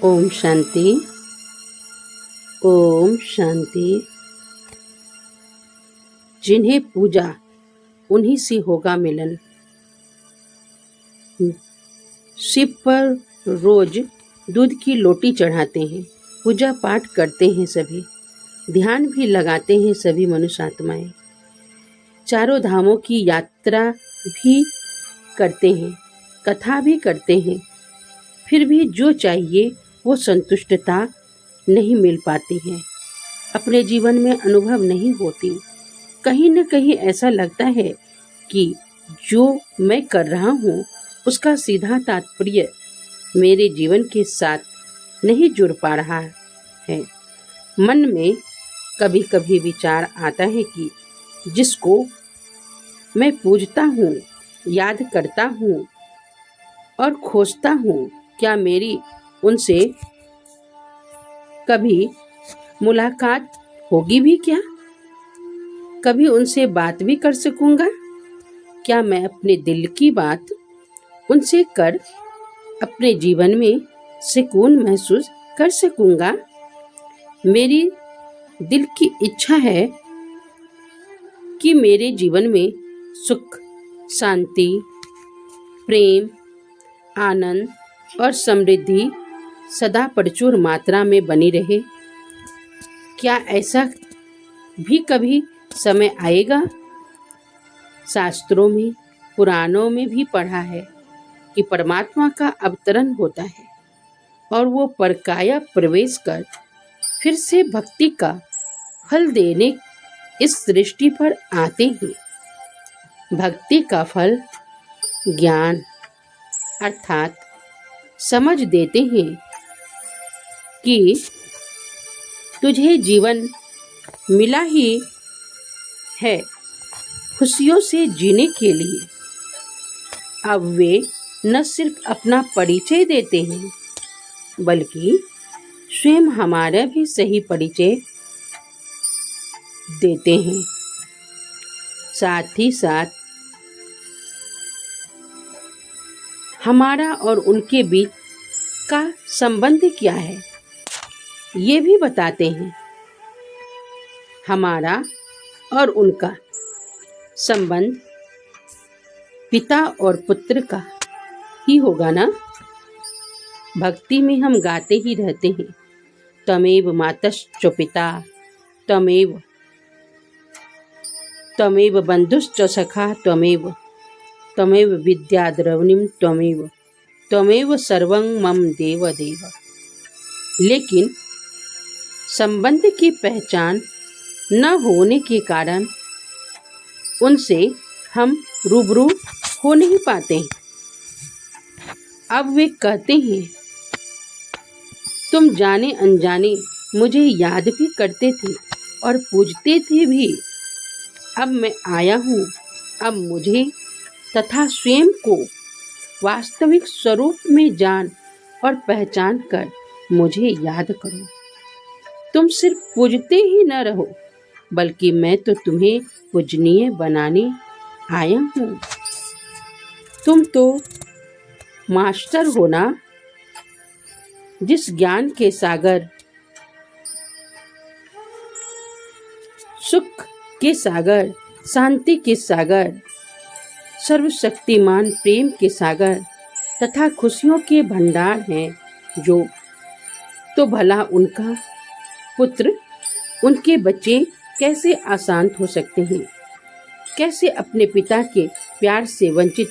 ओम शांति। ओम शांति। जिन्हें पूजा उन्हीं से होगा मिलन। शिव पर रोज दूध की लोटी चढ़ाते हैं, पूजा पाठ करते हैं सभी, ध्यान भी लगाते हैं सभी मनुष्य आत्माएं, चारों धामों की यात्रा भी करते हैं, कथा भी करते हैं, फिर भी जो चाहिए वो संतुष्टता नहीं मिल पाती है, अपने जीवन में अनुभव नहीं होती। कहीं न कहीं ऐसा लगता है कि जो मैं कर रहा हूँ उसका सीधा तात्पर्य मेरे जीवन के साथ नहीं जुड़ पा रहा है। मन में कभी कभी विचार आता है कि जिसको मैं पूजता हूँ, याद करता हूँ और खोजता हूँ, क्या मेरी उनसे कभी मुलाकात होगी भी क्या? कभी उनसे बात भी कर सकूंगा? क्या मैं अपने दिल की बात उनसे कर अपने जीवन में सुकून महसूस कर सकूंगा? मेरी दिल की इच्छा है कि मेरे जीवन में सुख, शांति, प्रेम, आनंद और समृद्धि सदा प्रचुर मात्रा में बनी रहे। क्या ऐसा भी कभी समय आएगा? शास्त्रों में, पुराणों में भी पढ़ा है कि परमात्मा का अवतरण होता है और वो परकाया प्रवेश कर फिर से भक्ति का फल देने इस सृष्टि पर आते हैं। भक्ति का फल ज्ञान अर्थात समझ देते हैं कि तुझे जीवन मिला ही है खुशियों से जीने के लिए। अब वे न सिर्फ अपना परिचय देते हैं बल्कि स्वयं हमारा भी सही परिचय देते हैं। साथ ही साथ हमारा और उनके बीच का संबंध क्या है ये भी बताते हैं। हमारा और उनका संबंध पिता और पुत्र का ही होगा ना। भक्ति में हम गाते ही रहते हैं, तमेव मातश्च पिता तमेव बंधुश्च सखा तमेव विद्या द्रवणीम त्वमेव सर्वं मम देव देव। लेकिन संबंध की पहचान न होने के कारण उनसे हम रूबरू हो नहीं पाते। अब वे कहते हैं, तुम जाने अनजाने मुझे याद भी करते थे और पूजते थे भी। अब मैं आया हूँ, अब मुझे तथा स्वयं को वास्तविक स्वरूप में जान और पहचान कर मुझे याद करो। तुम सिर्फ पूजते ही न रहो बल्कि मैं तो तुम्हें पूजनीय बनाने आया हूँ। तुम तो मास्टर हो ना, जिस ज्ञान के सागर, सुख के सागर, शांति के सागर, सर्वशक्तिमान प्रेम के सागर तथा खुशियों के भंडार हैं जो, तो भला उनका पुत्र, उनके बच्चे कैसे अशांत हो सकते हैं? कैसे अपने पिता के प्यार से वंचित